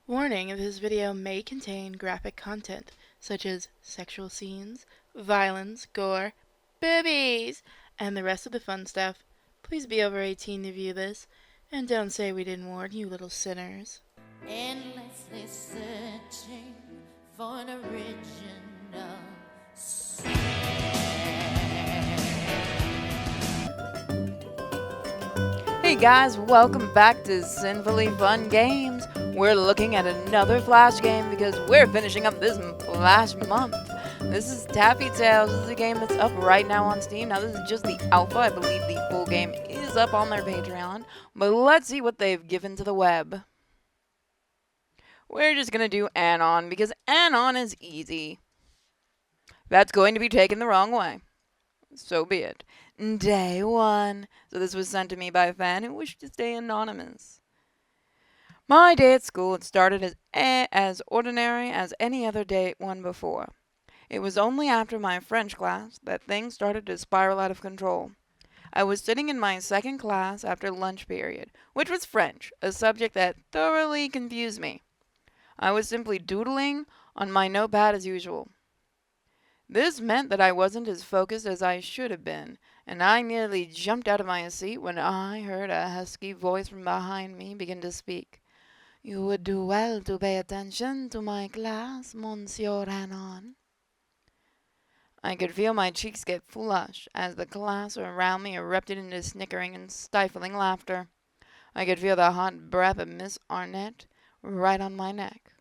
Warning, this video may contain graphic content, such as sexual scenes, violence, gore, boobies, and the rest of the fun stuff. Please be over 18 to view this, and don't say we didn't warn you, little sinners. Endlessly searching for an original sin. Hey guys, welcome back to Sinfully Fun Games. We're looking at another Flash game because we're finishing up this Flash month. This is Taffy Tales. This is a game that's up right now on Steam. Now this is just the alpha. I believe the full game is up on their Patreon. But let's see what they've given to the web. We're just going to do Anon because Anon is easy. That's going to be taken the wrong way. So be it. Day 1. So this was sent to me by a fan who wished to stay anonymous. My day at school had started as ordinary as any other day one before. It was only after my French class that things started to spiral out of control. I was sitting in my second class after lunch period, which was French, a subject that thoroughly confused me. I was simply doodling on my notepad as usual. This meant that I wasn't as focused as I should have been, and I nearly jumped out of my seat when I heard a husky voice from behind me begin to speak. "You would do well to pay attention to my class, Monsieur Anon." I could feel my cheeks get flushed as the class around me erupted into snickering and stifling laughter. I could feel the hot breath of Miss Arnett right on my neck.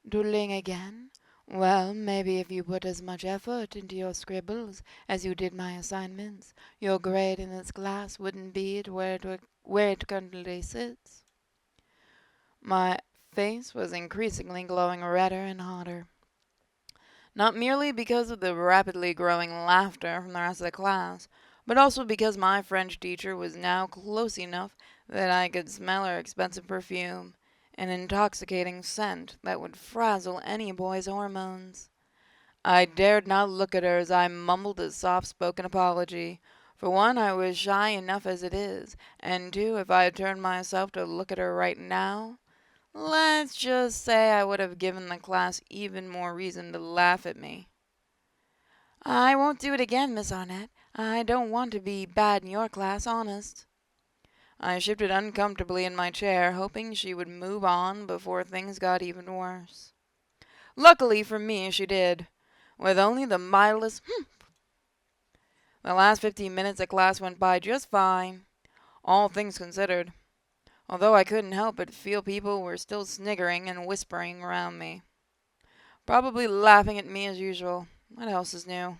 Doodling again? Well, maybe if you put as much effort into your scribbles as you did my assignments, your grade in this class wouldn't be where it currently sits. My face was increasingly glowing redder and hotter. Not merely because of the rapidly growing laughter from the rest of the class, but also because my French teacher was now close enough that I could smell her expensive perfume, an intoxicating scent that would frazzle any boy's hormones. I dared not look at her as I mumbled a soft-spoken apology. For one, I was shy enough as it is, and two, if I had turned myself to look at her right now, let's just say I would have given the class even more reason to laugh at me. "I won't do it again, Miss Arnett. I don't want to be bad in your class, honest." I shifted uncomfortably in my chair, hoping she would move on before things got even worse. Luckily for me, she did, with only the mildest humph. The last 15 minutes of class went by just fine, all things considered, although I couldn't help but feel people were still sniggering and whispering around me. Probably laughing at me as usual. What else is new?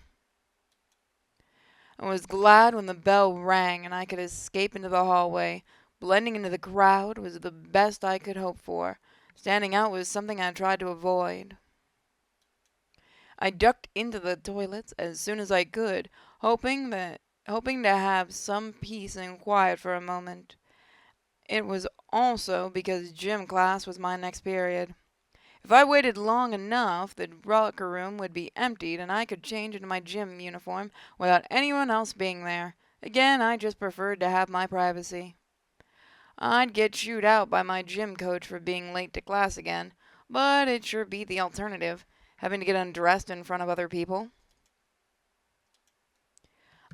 I was glad when the bell rang and I could escape into the hallway. Blending into the crowd was the best I could hope for. Standing out was something I tried to avoid. I ducked into the toilets as soon as I could, hoping to have some peace and quiet for a moment. It was also because gym class was my next period. If I waited long enough, the locker room would be emptied and I could change into my gym uniform without anyone else being there. Again, I just preferred to have my privacy. I'd get chewed out by my gym coach for being late to class again, but it sure beat the alternative, having to get undressed in front of other people.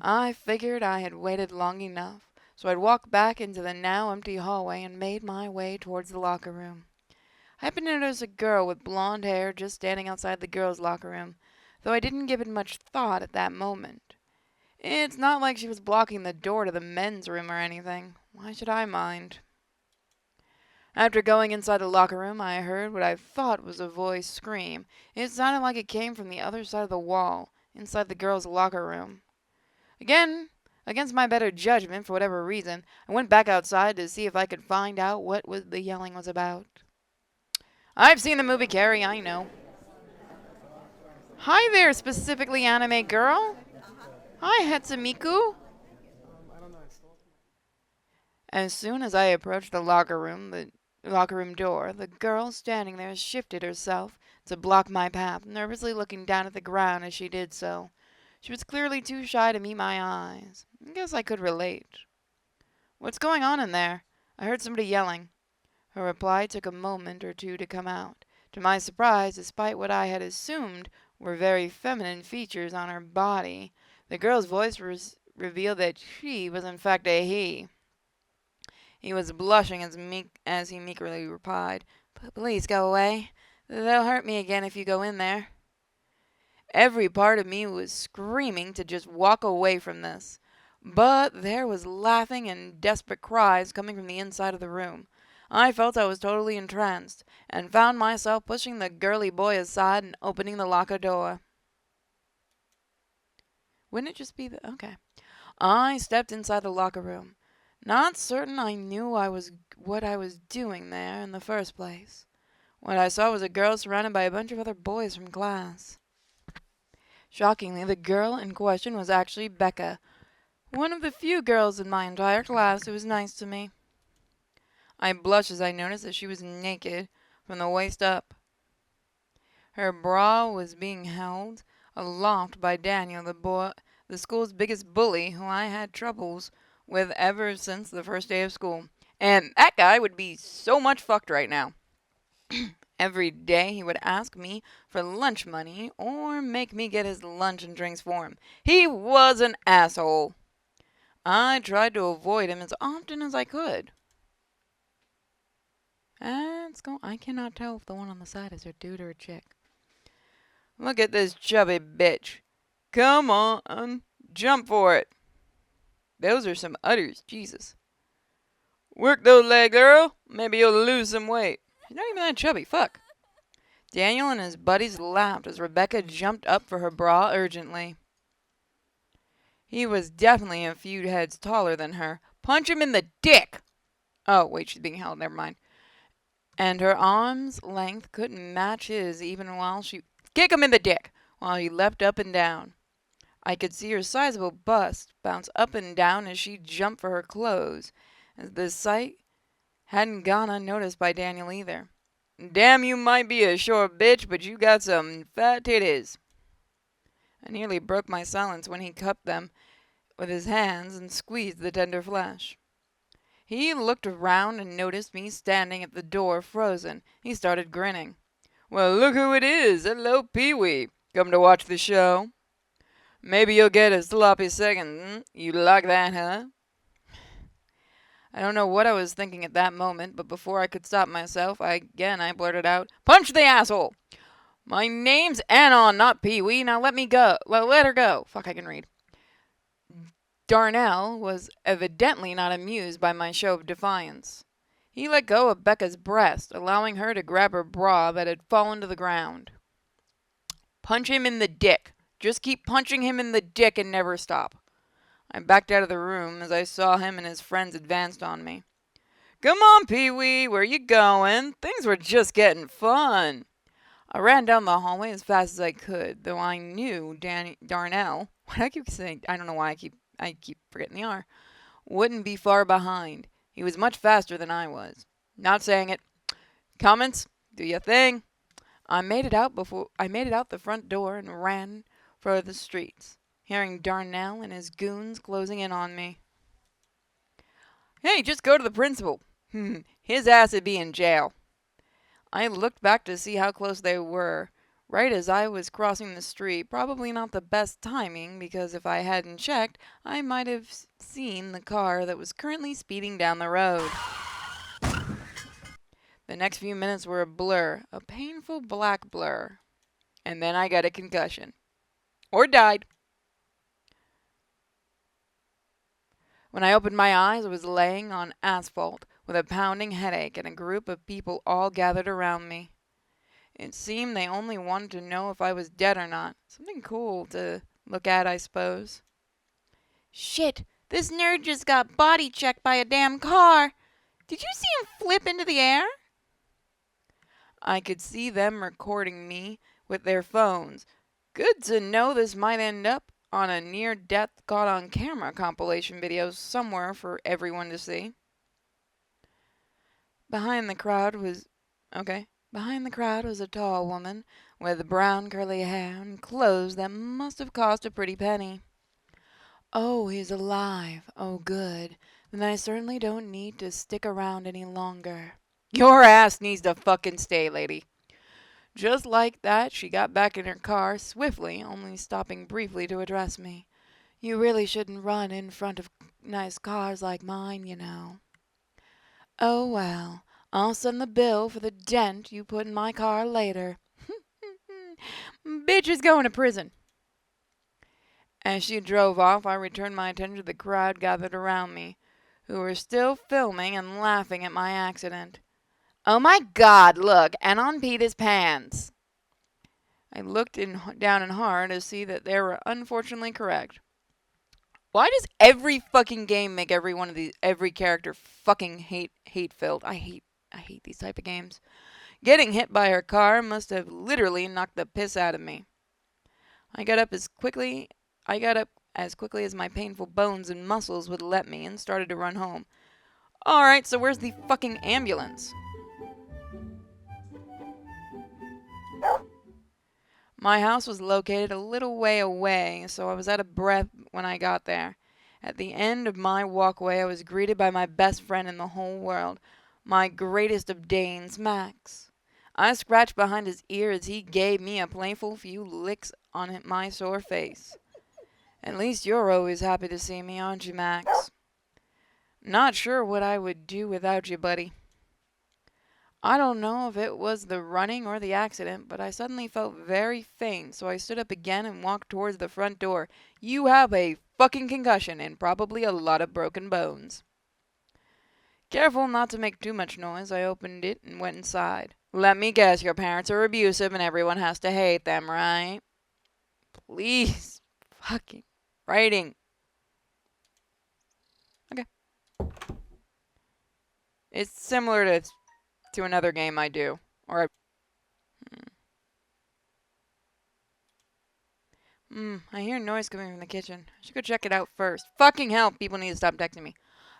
I figured I had waited long enough, so I'd walk back into the now empty hallway and made my way towards the locker room. I happened to notice a girl with blonde hair just standing outside the girls' locker room, though I didn't give it much thought at that moment. It's not like she was blocking the door to the men's room or anything. Why should I mind? After going inside the locker room, I heard what I thought was a voice scream. It sounded like it came from the other side of the wall, inside the girls' locker room. Again, against my better judgment, for whatever reason, I went back outside to see if I could find out what the yelling was about. I've seen the movie Carrie, I know. Hi there, specifically anime girl. Hi, Hetsumiku. As soon as I approached the locker room door, the girl standing there shifted herself to block my path, nervously looking down at the ground as she did so. She was clearly too shy to meet my eyes. I guess I could relate. What's going on in there? I heard somebody yelling. Her reply took a moment or two to come out. To my surprise, despite what I had assumed were very feminine features on her body, the girl's voice revealed that she was in fact a he. He was blushing as he meekly replied, "Please go away. They'll hurt me again if you go in there." Every part of me was screaming to just walk away from this. But there was laughing and desperate cries coming from the inside of the room. I felt I was totally entranced, and found myself pushing the girly boy aside and opening the locker door. Wouldn't it just be the... Okay. I stepped inside the locker room, not certain I knew what I was doing there in the first place. What I saw was a girl surrounded by a bunch of other boys from class. Shockingly, the girl in question was actually Becca, one of the few girls in my entire class who was nice to me. I blushed as I noticed that she was naked from the waist up. Her bra was being held aloft by Daniel, the school's biggest bully, who I had troubles with ever since the first day of school. And that guy would be so much fucked right now. Every day he would ask me for lunch money or make me get his lunch and drinks for him. He was an asshole. I tried to avoid him as often as I could. I cannot tell if the one on the side is a dude or a chick. Look at this chubby bitch. Come on, jump for it. Those are some udders, Jesus. Work those legs, girl. Maybe you'll lose some weight. She's not even that chubby, fuck. Daniel and his buddies laughed as Rebecca jumped up for her bra urgently. He was definitely a few heads taller than her. Punch him in the dick! Oh, wait, she's being held, never mind. And her arm's length couldn't match his even while she... Kick him in the dick! While he leapt up and down. I could see her sizable bust bounce up and down as she jumped for her clothes, as this sight hadn't gone unnoticed by Daniel either. Damn, you might be a short bitch, but you got some fat titties. I nearly broke my silence when he cupped them with his hands and squeezed the tender flesh. He looked around and noticed me standing at the door frozen. He started grinning. Well, look who it is. Hello, Pee-wee. Come to watch the show? Maybe you'll get a sloppy second. You like that, huh? I don't know what I was thinking at that moment, but before I could stop myself, I blurted out, "Punch the asshole! My name's Anon, not Pee-wee. Now let me go. Let her go." Fuck, I can read. Darnell was evidently not amused by my show of defiance. He let go of Becca's breast, allowing her to grab her bra that had fallen to the ground. Punch him in the dick. Just keep punching him in the dick and never stop. I backed out of the room as I saw him and his friends advanced on me. Come on, Pee-wee, where you going? Things were just getting fun. I ran down the hallway as fast as I could, though I knew Darnell, what I keep saying, I don't know why I keep forgetting the R, wouldn't be far behind. He was much faster than I was. Not saying it. Comments? Do your thing. I made it out the front door and ran for the streets, hearing Darnell and his goons closing in on me. Hey, just go to the principal. His ass would be in jail. I looked back to see how close they were, right as I was crossing the street. Probably not the best timing, because if I hadn't checked, I might have seen the car that was currently speeding down the road. The next few minutes were a blur, a painful black blur. And then I got a concussion. Or died. When I opened my eyes, I was laying on asphalt with a pounding headache and a group of people all gathered around me. It seemed they only wanted to know if I was dead or not. Something cool to look at, I suppose. Shit, this nerd just got body checked by a damn car. Did you see him flip into the air? I could see them recording me with their phones. Good to know this might end up on a near-death caught-on-camera compilation video somewhere for everyone to see. Behind the crowd was a tall woman with brown curly hair and clothes that must have cost a pretty penny. Oh, he's alive. Oh, good. Then I certainly don't need to stick around any longer. Your ass needs to fucking stay, lady. Just like that, she got back in her car swiftly, only stopping briefly to address me. You really shouldn't run in front of nice cars like mine, you know. Oh well, I'll send the bill for the dent you put in my car later. Bitch is going to prison. As she drove off, I returned my attention to the crowd gathered around me, who were still filming and laughing at my accident. Oh my god, look, and on Peter's pants. I looked down in horror to see that they were unfortunately correct. Why does every fucking game make every character fucking hate filled? I hate these type of games. Getting hit by her car must have literally knocked the piss out of me. I got up as quickly I got up as quickly as my painful bones and muscles would let me and started to run home. Alright, so where's the fucking ambulance? My house was located a little way away, so I was out of breath when I got there. At the end of my walkway, I was greeted by my best friend in the whole world, my greatest of Daynes, Max. I scratched behind his ear as he gave me a playful few licks on my sore face. At least you're always happy to see me, aren't you, Max? Not sure what I would do without you, buddy. I don't know if it was the running or the accident, but I suddenly felt very faint, so I stood up again and walked towards the front door. You have a fucking concussion and probably a lot of broken bones. Careful not to make too much noise, I opened it and went inside. Let me guess, your parents are abusive and everyone has to hate them, right? Please. Fucking writing. Okay. It's similar to another game I do. I hear noise coming from the kitchen. I should go check it out first. Fucking hell, people need to stop texting me.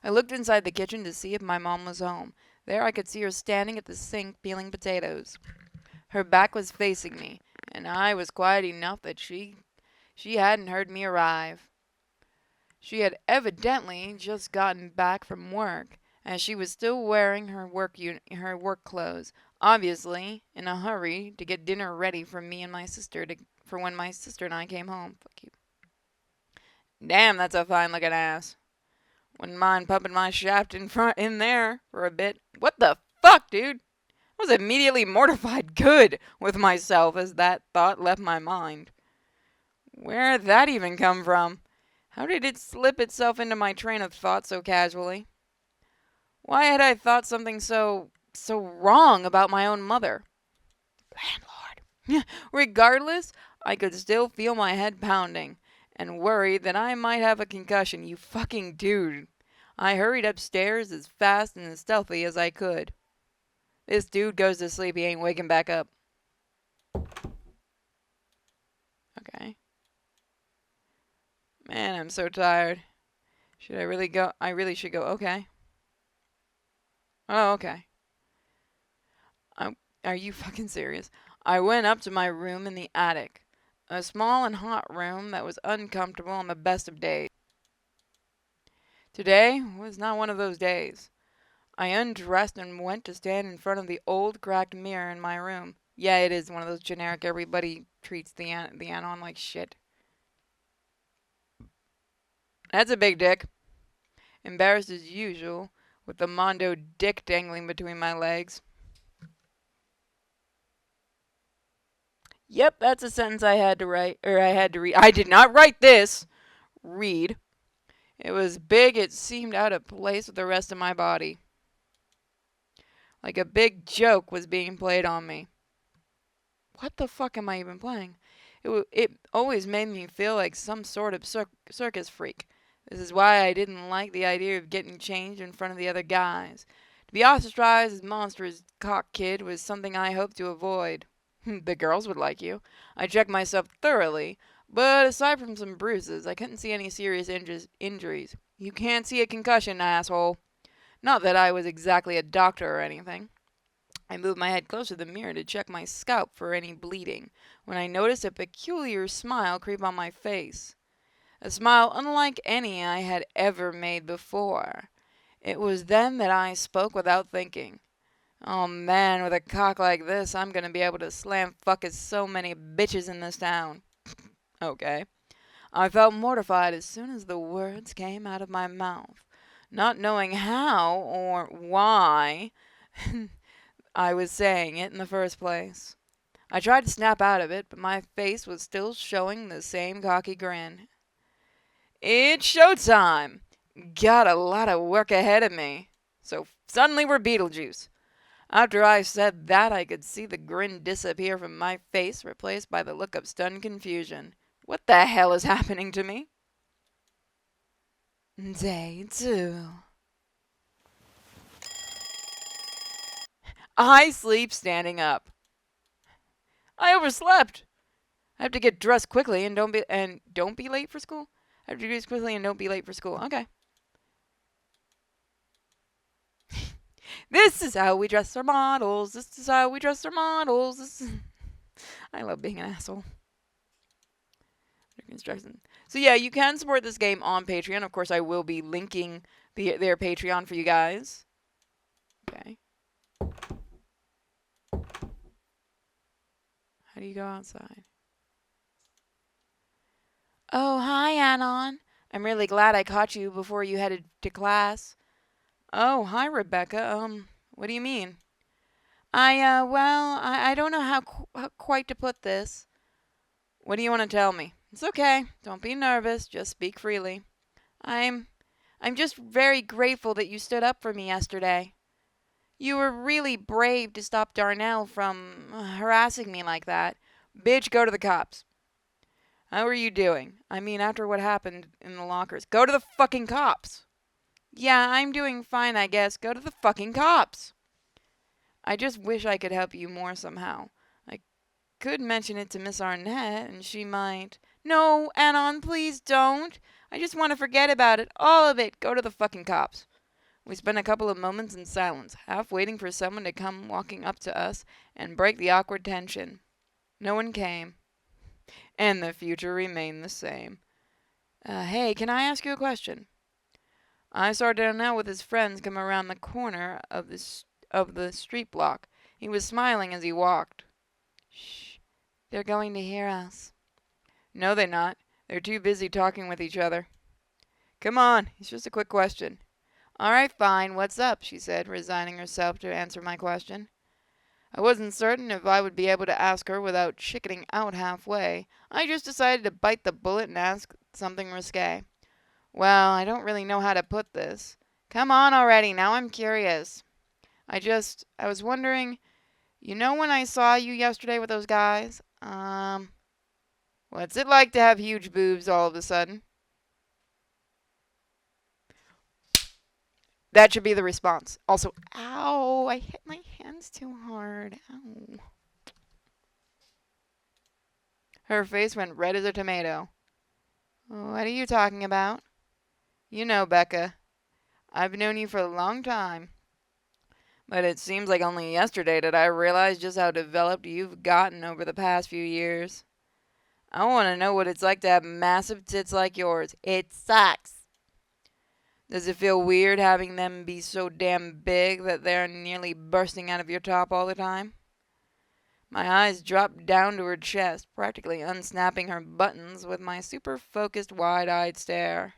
I looked inside the kitchen to see if my mom was home. There I could see her standing at the sink peeling potatoes. Her back was facing me, and I was quiet enough that she hadn't heard me arrive. She had evidently just gotten back from work, as she was still wearing her work clothes, obviously in a hurry to get dinner ready for me and my sister for when my sister and I came home. Fuck you. Damn, that's a fine looking ass. Wouldn't mind pumping my shaft in there for a bit. What the fuck, dude? I was immediately mortified good with myself as that thought left my mind. Where'd that even come from? How did it slip itself into my train of thought so casually? Why had I thought something so wrong about my own mother? Landlord. Regardless, I could still feel my head pounding and worried that I might have a concussion. You fucking dude. I hurried upstairs as fast and as stealthy as I could. This dude goes to sleep, he ain't waking back up. Okay. Man, I'm so tired. Should I really go? I really should go. Okay. Oh, okay. Are you fucking serious? I went up to my room in the attic. A small and hot room that was uncomfortable on the best of days. Today was not one of those days. I undressed and went to stand in front of the old cracked mirror in my room. Yeah, it is one of those generic everybody treats the anon like shit. That's a big dick. Embarrassed as usual, with the Mondo dick dangling between my legs. Yep, that's a sentence I had to write, or I had to read. I did not write this. Read. It was big, it seemed out of place with the rest of my body. Like a big joke was being played on me. What the fuck am I even playing? It always made me feel like some sort of circus freak. This is why I didn't like the idea of getting changed in front of the other guys. To be ostracized as monstrous cock kid was something I hoped to avoid. The girls would like you. I checked myself thoroughly, but aside from some bruises, I couldn't see any serious injuries. You can't see a concussion, asshole. Not that I was exactly a doctor or anything. I moved my head closer to the mirror to check my scalp for any bleeding, when I noticed a peculiar smile creep on my face. A smile unlike any I had ever made before. It was then that I spoke without thinking. Oh man, with a cock like this, I'm gonna be able to slam fuck as so many bitches in this town. Okay. I felt mortified as soon as the words came out of my mouth, not knowing how or why I was saying it in the first place. I tried to snap out of it, but my face was still showing the same cocky grin. It's showtime! Got a lot of work ahead of me. So suddenly we're Beetlejuice. After I said that, I could see the grin disappear from my face, replaced by the look of stunned confusion. What the hell is happening to me? Day 2. I sleep standing up. I overslept. I have to get dressed quickly and don't be late for school. I have to get dressed quickly and don't be late for school. Okay. This is how we dress our models. This is how we dress our models. I love being an asshole. Construction. So yeah, you can support this game on Patreon. Of course, I will be linking their Patreon for you guys. Okay. How do you go outside? Oh, hi, Anon. I'm really glad I caught you before you headed to class. Oh, hi, Rebecca. What do you mean? I don't know how quite to put this. What do you want to tell me? It's okay. Don't be nervous. Just speak freely. I'm, I'm just very grateful that you stood up for me yesterday. You were really brave to stop Darnell from harassing me like that. Bitch, go to the cops. How are you doing? I mean, after what happened in the lockers. Go to the fucking cops. Yeah, I'm doing fine, I guess. Go to the fucking cops. I just wish I could help you more somehow. I could mention it to Miss Arnett, and she might. No, Anon, please don't. I just want to forget about it. All of it. Go to the fucking cops. We spent a couple of moments in silence, half waiting for someone to come walking up to us and break the awkward tension. No one came, and the future remained the same. Hey, can I ask you a question? I saw Darnell with his friends come around the corner of the street block. He was smiling as he walked. Shh, they're going to hear us. No, they're not. They're too busy talking with each other. Come on, it's just a quick question. All right, fine. What's up? She said, resigning herself to answer my question. I wasn't certain if I would be able to ask her without chickening out halfway. I just decided to bite the bullet and ask something risque. Well, I don't really know how to put this. Come on already, now I'm curious. I was wondering, you know when I saw you yesterday with those guys? What's it like to have huge boobs all of a sudden? That should be the response. Also, ow, I hit my hands too hard. Ow. Her face went red as a tomato. What are you talking about? You know, Becca. I've known you for a long time. But it seems like only yesterday did I realize just how developed you've gotten over the past few years. I want to know what it's like to have massive tits like yours. It sucks. Does it feel weird having them be so damn big that they're nearly bursting out of your top all the time? My eyes dropped down to her chest, practically unsnapping her buttons with my super focused wide-eyed stare.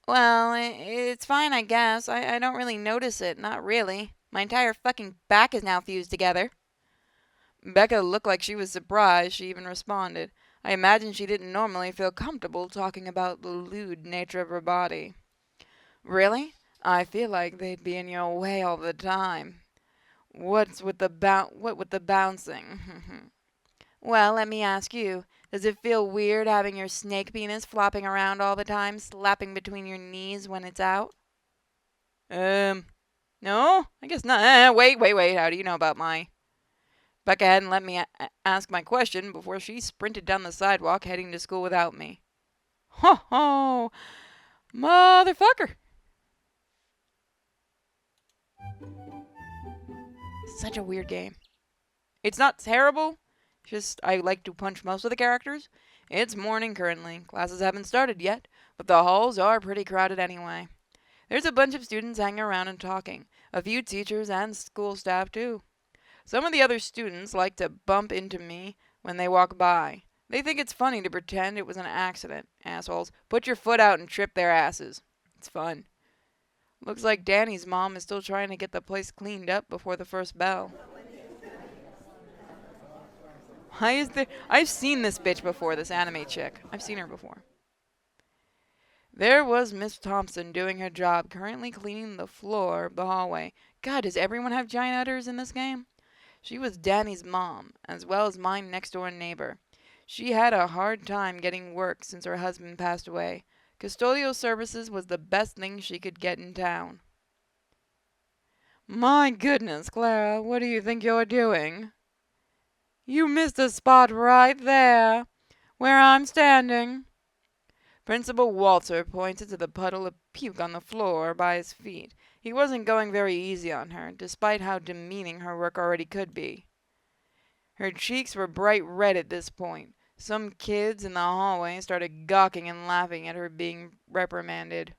Well, it's fine, I guess. I don't really notice it. Not really. My entire fucking back is now fused together. Becca looked like she was surprised she even responded. I imagine she didn't normally feel comfortable talking about the lewd nature of her body. Really? I feel like they'd be in your way all the time. What with the bouncing? Well, let me ask you. Does it feel weird having your snake penis flopping around all the time, slapping between your knees when it's out? No, I guess not. Wait. How do you know about my? Becca hadn't let me ask my question before she sprinted down the sidewalk, heading to school without me. Ho ho, motherfucker! Such a weird game. It's not terrible. Just I like to punch most of the characters. It's morning currently. Classes haven't started yet, but the halls are pretty crowded anyway. There's a bunch of students hanging around and talking. A few teachers and school staff, too. Some of the other students like to bump into me when they walk by. They think it's funny to pretend it was an accident. Assholes. Put your foot out and trip their asses. It's fun. Looks like Danny's mom is still trying to get the place cleaned up before the first bell. Why is there? I've seen this bitch before, this anime chick. I've seen her before. There was Miss Thompson doing her job, currently cleaning the floor of the hallway. God, does everyone have giant udders in this game? She was Danny's mom, as well as mine next door neighbor. She had a hard time getting work since her husband passed away. Custodial services was the best thing she could get in town. My goodness, Clara, what do you think you're doing? You missed a spot right there, where I'm standing. Principal Walter pointed to the puddle of puke on the floor by his feet. He wasn't going very easy on her, despite how demeaning her work already could be. Her cheeks were bright red at this point. Some kids in the hallway started gawking and laughing at her being reprimanded.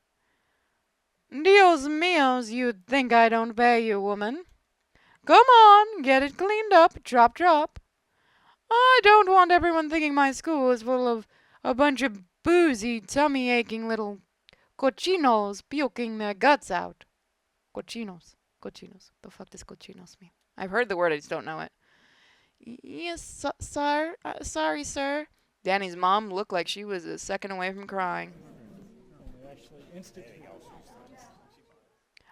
Dios míos, you'd think I don't pay you, woman. Come on, get it cleaned up, drop, drop. I don't want everyone thinking my school is full of a bunch of boozy, tummy-aching little cochinos puking their guts out. Cochinos. Cochinos. The fuck does cochinos mean? I've heard the word, I just don't know it. Yes, sir. Sorry, sir. Danny's mom looked like she was a second away from crying.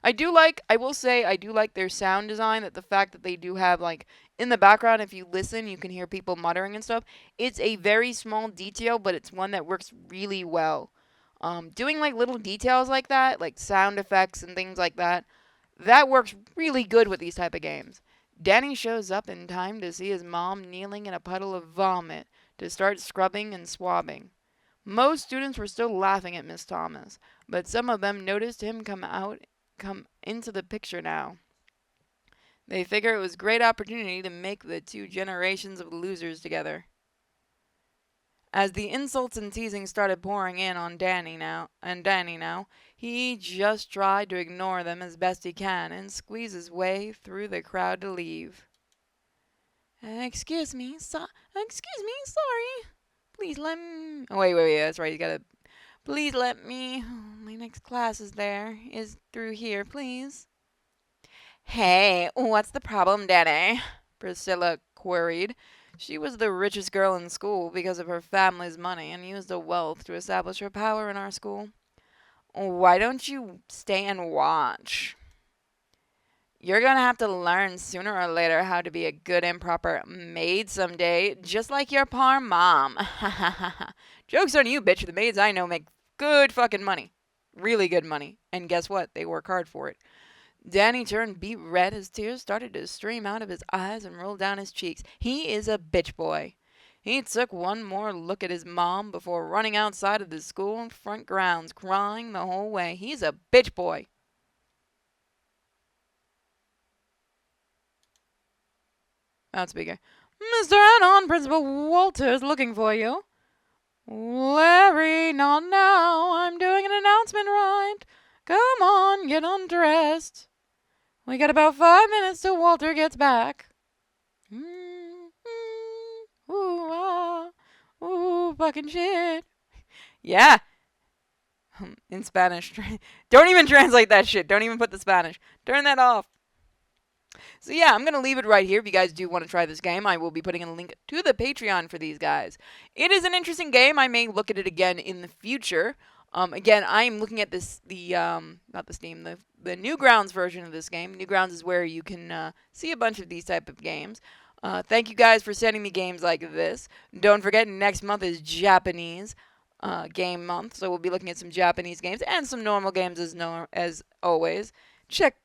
I will say, I do like their sound design, that the fact that they do have, like, in the background, if you listen, you can hear people muttering and stuff. It's a very small detail, but it's one that works really well. Doing, like, little details like that, like sound effects and things like that, that works really good with these type of games. Danny shows up in time to see his mom kneeling in a puddle of vomit to start scrubbing and swabbing. Most students were still laughing at Miss Thomas, but some of them noticed him come into the picture now. They figure it was a great opportunity to make the two generations of losers together. As the insults and teasing started pouring in on Danny now, he just tried to ignore them as best he can and squeeze his way through the crowd to leave. Excuse me, sorry. Please let me. Oh, wait, that's right, you gotta. Please let me. My next class is through here, please. Hey, what's the problem, Danny? Priscilla queried. She was the richest girl in school because of her family's money and used the wealth to establish her power in our school. Why don't you stay and watch? You're gonna have to learn sooner or later how to be a good and proper maid someday, just like your poor mom. Joke's on you, bitch. The maids I know make good fucking money. Really good money. And guess what? They work hard for it. Danny turned beet red as tears started to stream out of his eyes and roll down his cheeks. He is a bitch boy. He took one more look at his mom before running outside of the school front grounds, crying the whole way. He's a bitch boy. Loudspeaker. Mr. Anon, Principal Walter's looking for you. Larry, not now. I'm doing an announcement right. Come on, get undressed. We got about 5 minutes till Walter gets back. Ooh, ah, ooh, fucking shit. Yeah. In Spanish. Don't even translate that shit. Don't even put the Spanish. Turn that off. So yeah, I'm going to leave it right here. If you guys do want to try this game, I will be putting a link to the Patreon for these guys. It is an interesting game. I may look at it again in the future. Again, I am looking at the Newgrounds version of this game. Newgrounds is where you can see a bunch of these type of games. Thank you guys for sending me games like this. Don't forget, next month is Japanese game month, so we'll be looking at some Japanese games and some normal games as always. Check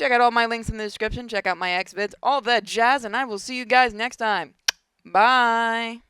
out all my links in the description. Check out my Xvids, all that jazz, and I will see you guys next time. Bye.